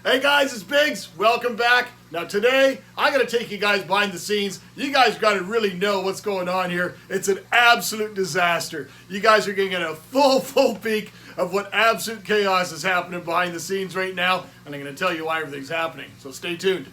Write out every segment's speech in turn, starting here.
Hey guys, it's Biggs. Welcome back. Now today, I'm going to take you guys behind the scenes. You guys got to really know what's going on here. It's an absolute disaster. You guys are going to get a full peek of what absolute chaos is happening behind the scenes right now. And I'm going to tell you why everything's happening. So stay tuned.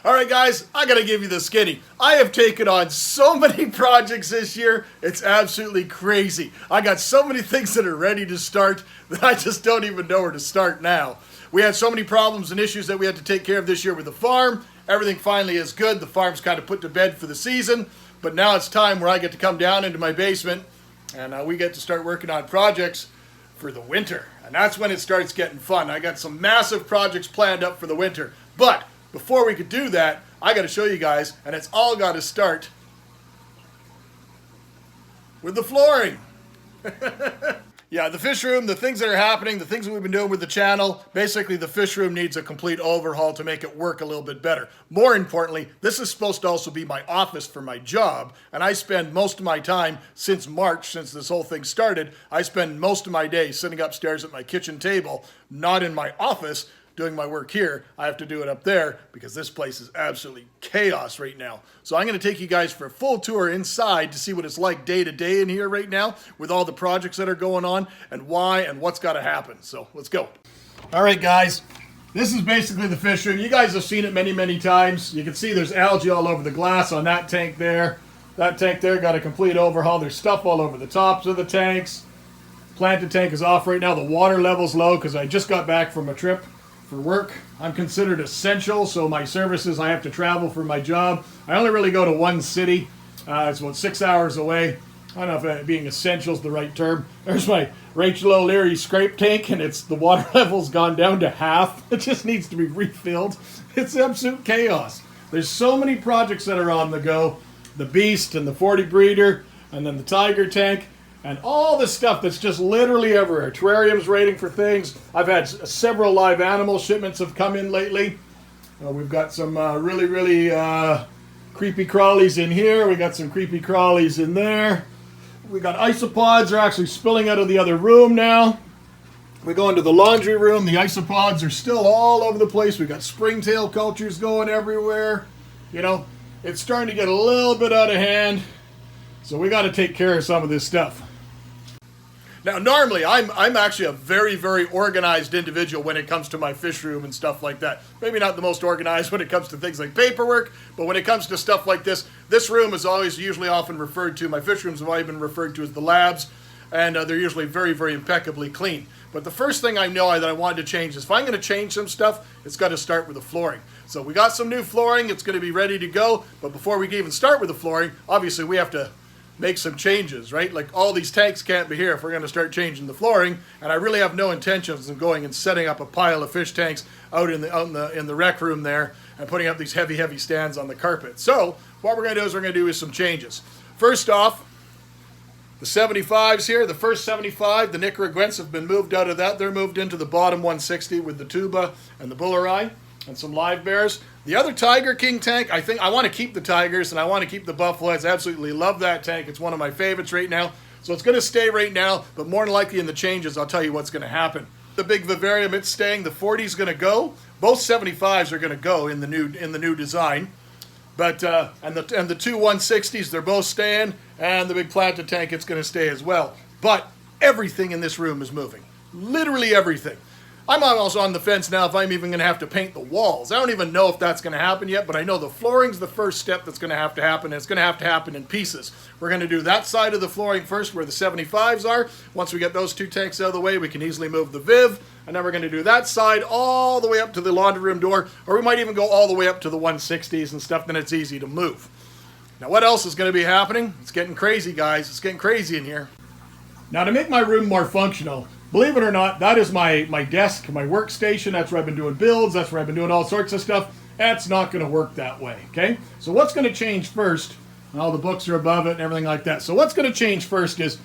Alright guys, I gotta give you the skinny. I have taken on so many projects this year, it's absolutely crazy. I got so many things that are ready to start that I just don't even know where to start now. We had so many problems and issues that we had to take care of this year with the farm. Everything finally is good. The farm's kind of put to bed for the season, but now it's time where I get to come down into my basement and we get to start working on projects for the winter. And that's when it starts getting fun. I got some massive projects planned up for the winter, but before we could do that, I got to show you guys, and it's all got to start with the flooring. Yeah, the fish room, the things that are happening, the things that we've been doing with the channel, basically the fish room needs a complete overhaul to make it work a little bit better. More importantly, this is supposed to also be my office for my job, and I spend most of my time since March, since this whole thing started, I spend most of my day sitting upstairs at my kitchen table, not in my office, doing my work here. I have to do it up there because this place is absolutely chaos right now. So I'm going to take you guys for a full tour inside to see what it's like day to day in here right now with all the projects that are going on and why and what's got to happen. So let's go. All right, guys. This is basically the fish room. You guys have seen it many times. You can see there's algae all over the glass on that tank there. That tank there got a complete overhaul. There's stuff all over the tops of the tanks. Planted tank is off right now. The water level's low because I just got back from a trip for work. I'm considered essential, so my services, I have to travel for my job. I only really go to one city. It's about 6 hours away. I don't know if being essential is the right term. There's my Rachel O'Leary scrape tank, and the water level's gone down to half. It just needs to be refilled. It's absolute chaos. There's so many projects that are on the go. The Beast and the 40 breeder, and then the Tiger tank. And all this stuff that's just literally everywhere. Terrariums rating for things. I've had several live animal shipments have come in lately. We've got some really creepy crawlies in here. We got some creepy crawlies in there. We got isopods. They're actually spilling out of the other room now. We go into the laundry room. The isopods are still all over the place. We got springtail cultures going everywhere. You know, it's starting to get a little bit out of hand. So we got to take care of some of this stuff. Now, normally, I'm actually a very organized individual when it comes to my fish room and stuff like that. Maybe not the most organized when it comes to things like paperwork, but when it comes to stuff like this room is always often referred to, my fish rooms have always been referred to as the labs, and they're usually very impeccably clean. But the first thing I know that I wanted to change is if I'm going to change some stuff, it's got to start with the flooring. So we got some new flooring. It's going to be ready to go. But before we can even start with the flooring, obviously we have to make some changes, right? Like all these tanks can't be here if we're going to start changing the flooring, and I really have no intentions of going and setting up a pile of fish tanks out in the rec room there and putting up these heavy stands on the carpet. So what we're going to do is we're going to do some changes. First off, the 75s here, the first 75, the Nicaraguenses have been moved out of that. They're moved into the bottom 160 with the tuba and the bulleri and some live bears. The other Tiger King tank, I want to keep the tigers and I want to keep the buffaloes. I absolutely love that tank. It's one of my favorites right now. So it's going to stay right now, but more than likely in the changes, I'll tell you what's going to happen. The big vivarium, it's staying. The 40's going to go. Both 75s are going to go in the new design. But and the two 160s, they're both staying, and the big planted tank, it's going to stay as well. But everything in this room is moving. Literally everything. I'm almost on the fence now if I'm even going to have to paint the walls. I don't even know if that's going to happen yet, but I know the flooring's the first step that's going to have to happen, and it's going to have to happen in pieces. We're going to do that side of the flooring first where the 75s are. Once we get those two tanks out of the way, we can easily move the Viv, and then we're going to do that side all the way up to the laundry room door, or we might even go all the way up to the 160s and stuff, then it's easy to move. Now what else is going to be happening? It's getting crazy, guys. It's getting crazy in here. Now to make my room more functional, believe it or not, that is my desk, my workstation. That's where I've been doing builds. That's where I've been doing all sorts of stuff. That's not going to work that way, okay? So what's going to change first, and all the books are above it and everything like that. So what's going to change first is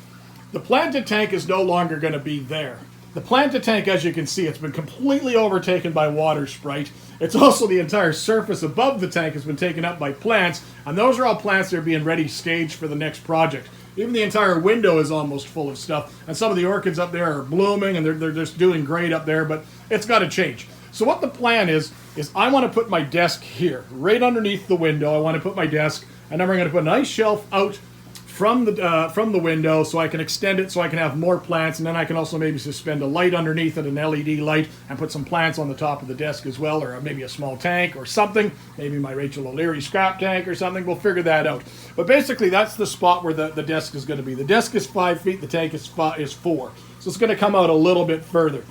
the planted tank is no longer going to be there. The planted tank, as you can see, it's been completely overtaken by water sprite. It's also the entire surface above the tank has been taken up by plants, and those are all plants that are being ready staged for the next project. Even the entire window is almost full of stuff. And some of the orchids up there are blooming, and they're just doing great up there, but it's got to change. So what the plan is I want to put my desk here, right underneath the window. I want to put my desk, and then we're going to put a nice shelf out from the window so I can extend it so I can have more plants, and then I can also maybe suspend a light underneath it, an LED light, and put some plants on the top of the desk as well, or maybe a small tank or something, maybe my Rachel O'Leary scrap tank or something. We'll figure that out. But basically that's the spot where the desk is going to be. The desk is 5 feet, the tank is 4. So it's going to come out a little bit further.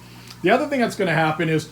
The other thing that's going to happen is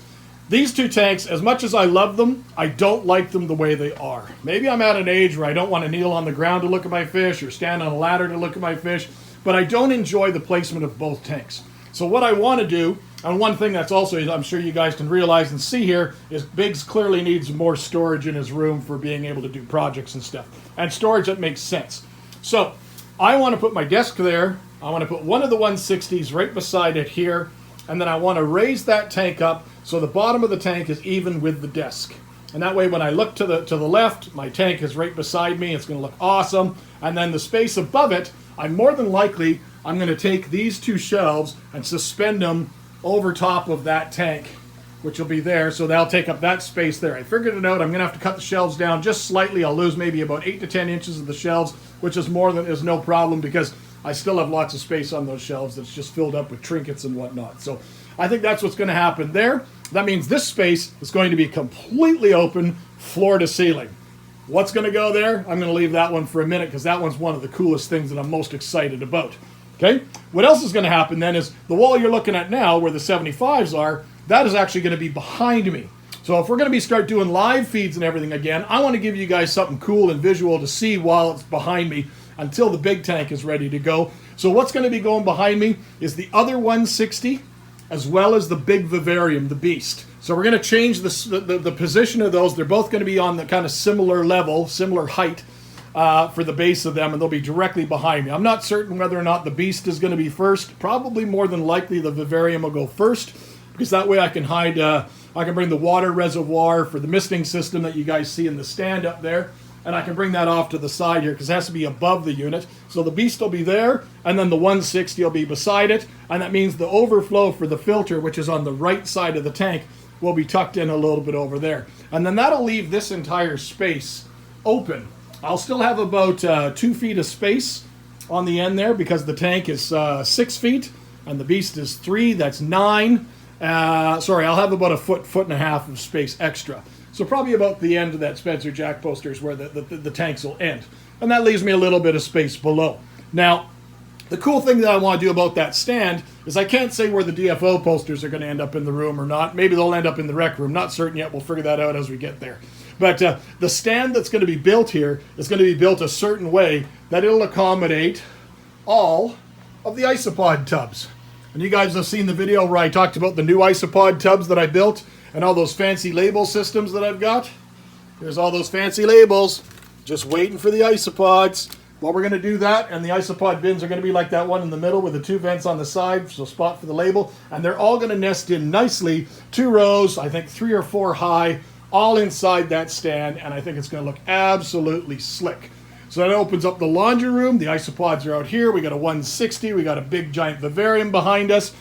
these two tanks, as much as I love them, I don't like them the way they are. Maybe I'm at an age where I don't want to kneel on the ground to look at my fish or stand on a ladder to look at my fish, but I don't enjoy the placement of both tanks. So what I want to do, and one thing that's also, I'm sure you guys can realize and see here, is Biggs clearly needs more storage in his room for being able to do projects and stuff. And storage that makes sense. So I want to put my desk there. I want to put one of the 160s right beside it here. And then I want to raise that tank up so the bottom of the tank is even with the desk. And that way when I look to the left, my tank is right beside me. It's going to look awesome. And then the space above it, I'm going to take these two shelves and suspend them over top of that tank, which will be there. So they'll take up that space there. I figured it out. I'm going to have to cut the shelves down just slightly. I'll lose maybe about 8 to 10 inches of the shelves, which is no problem because I still have lots of space on those shelves that's just filled up with trinkets and whatnot. So I think that's what's going to happen there. That means this space is going to be completely open, floor to ceiling. What's going to go there? I'm going to leave that one for a minute because that one's one of the coolest things that I'm most excited about. Okay? What else is going to happen then is the wall you're looking at now where the 75s are, that is actually going to be behind me. So if we're going to start doing live feeds and everything again, I want to give you guys something cool and visual to see while it's behind me until the big tank is ready to go. So what's going to be going behind me is the other 160 as well as the big vivarium, the beast. So we're going to change the position of those. They're both going to be on the kind of similar level, similar height for the base of them, and they'll be directly behind me. I'm not certain whether or not the beast is going to be first. Probably more than likely the vivarium will go first because that way I can hide, I can bring the water reservoir for the misting system that you guys see in the stand up there. And I can bring that off to the side here because it has to be above the unit. So the beast will be there, and then the 160 will be beside it. And that means the overflow for the filter, which is on the right side of the tank, will be tucked in a little bit over there. And then that'll leave this entire space open. I'll still have about 2 feet of space on the end there because the tank is 6 feet, and the beast is 3. That's 9. Sorry, I'll have about a foot and a half of space extra. So probably about the end of that Spencer Jack poster is where the tanks will end. And that leaves me a little bit of space below. Now, the cool thing that I want to do about that stand is I can't say where the DFO posters are going to end up in the room or not. Maybe they'll end up in the rec room. Not certain yet. We'll figure that out as we get there. But the stand that's going to be built here is going to be built a certain way that it'll accommodate all of the isopod tubs. And you guys have seen the video where I talked about the new isopod tubs that I built and all those fancy label systems that I've got. There's all those fancy labels, just waiting for the isopods. Well, we're going to do that, and the isopod bins are going to be like that one in the middle with the 2 vents on the side, so spot for the label. And they're all going to nest in nicely, 2 rows, I think 3 or 4 high, all inside that stand, and I think it's going to look absolutely slick. So that opens up the laundry room. The isopods are out here. We got a 160. We got a big giant vivarium behind us.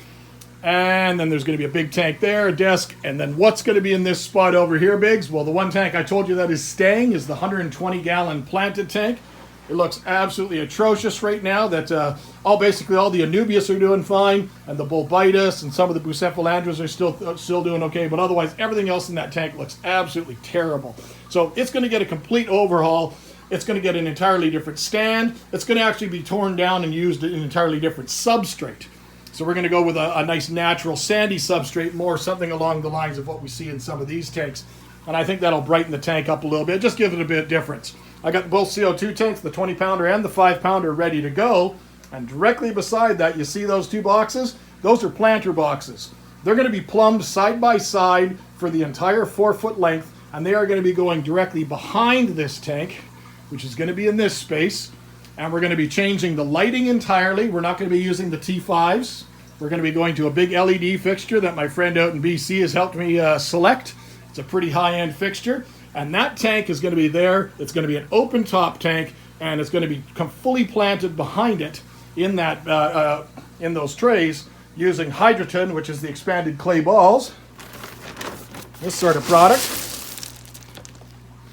And then there's going to be a big tank there, a desk, and then what's going to be in this spot over here, Biggs? Well, the one tank I told you that is staying is the 120-gallon planted tank. It looks absolutely atrocious right now. That basically all the Anubias are doing fine, and the Bulbitis and some of the Bucephalandras are still doing okay, but otherwise everything else in that tank looks absolutely terrible. So it's going to get a complete overhaul. It's going to get an entirely different stand. It's going to actually be torn down and used in an entirely different substrate. So we're going to go with a nice natural sandy substrate, more something along the lines of what we see in some of these tanks. And I think that'll brighten the tank up a little bit, just give it a bit of difference. I got both CO2 tanks, the 20-pounder and the 5-pounder ready to go. And directly beside that, you see those 2 boxes? Those are planter boxes. They're going to be plumbed side by side for the entire 4-foot length, and they are going to be going directly behind this tank, which is going to be in this space. And we're going to be changing the lighting entirely. We're not going to be using the T5s. We're going to be going to a big LED fixture that my friend out in BC has helped me select. It's a pretty high-end fixture. And that tank is going to be there. It's going to be an open top tank, and it's going to be fully planted behind it in that in those trays using Hydroton, which is the expanded clay balls. This sort of product.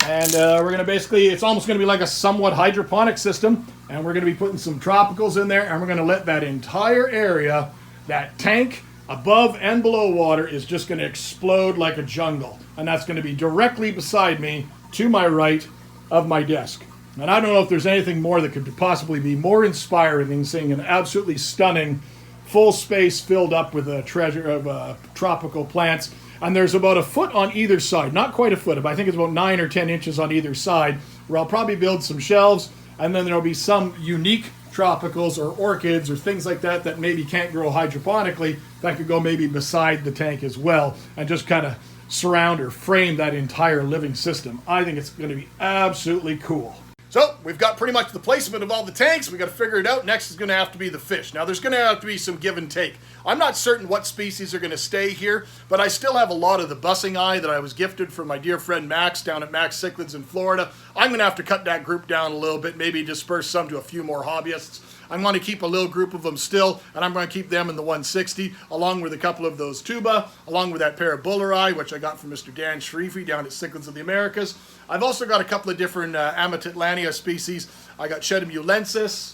And we're going to basically, it's almost going to be like a somewhat hydroponic system, and we're going to be putting some tropicals in there, and we're going to let that entire area, that tank above and below water, is just going to explode like a jungle. And that's going to be directly beside me, to my right of my desk. And I don't know if there's anything more that could possibly be more inspiring than seeing an absolutely stunning full space filled up with a treasure of tropical plants. And there's about a foot on either side, not quite a foot, but I think it's about 9 or 10 inches on either side, where I'll probably build some shelves, and then there'll be some unique tropicals or orchids or things like that that maybe can't grow hydroponically that could go maybe beside the tank as well, and just kind of surround or frame that entire living system. I think it's going to be absolutely cool. So we've got pretty much the placement of all the tanks. We've got to figure it out. Next is going to have to be the fish. Now there's going to have to be some give and take. I'm not certain what species are going to stay here, but I still have a lot of the bussing eye that I was gifted from my dear friend Max down at Max Cichlids in Florida. I'm going to have to cut that group down a little bit, maybe disperse some to a few more hobbyists. I'm going to keep a little group of them still, and I'm going to keep them in the 160, along with a couple of those tuba, along with that pair of buller eye, which I got from Mr. Dan Sharifi down at Cichlids of the Americas. I've also got a couple of different Amatitlania species. I got Chedemulensis.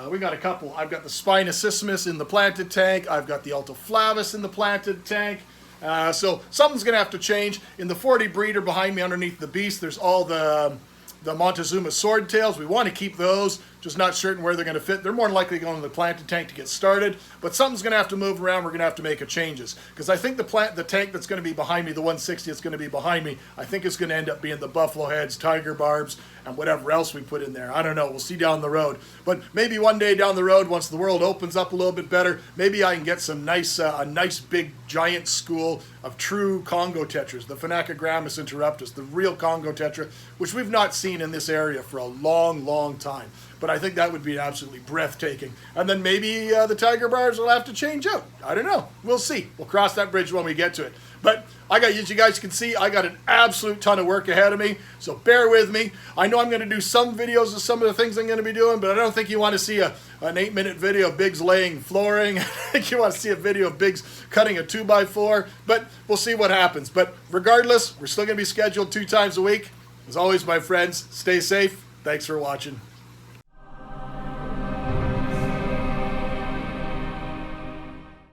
We got a couple. I've got the Spinosissimus in the planted tank. I've got the Altoflavus in the planted tank. So something's going to have to change. In the 40 breeder behind me underneath the beast, there's all the Montezuma swordtails. We want to keep those, just not certain where they're going to fit. They're more than likely going to the planted tank to get started, but something's going to have to move around. We're going to have to make changes, because I think the tank that's going to be behind me, the 160 that's going to be behind me, I think it's going to end up being the buffalo heads, tiger barbs, and whatever else we put in there. I don't know. We'll see down the road. But maybe one day down the road, once the world opens up a little bit better, maybe I can get some nice, a nice big giant school of true Congo tetras, the Phenacogrammus interruptus, the real Congo tetra, which we've not seen in this area for a long, long time. But I think that would be absolutely breathtaking. And then maybe the tiger bars will have to change out. I don't know. We'll see. We'll cross that bridge when we get to it. But as you guys can see, I got an absolute ton of work ahead of me, so bear with me. I know I'm going to do some videos of some of the things I'm going to be doing, but I don't think you want to see an 8-minute video of Biggs laying flooring. I think you want to see a video of Biggs cutting a 2x4, but we'll see what happens. But regardless, we're still going to be scheduled 2 times a week. As always, my friends, stay safe. Thanks for watching.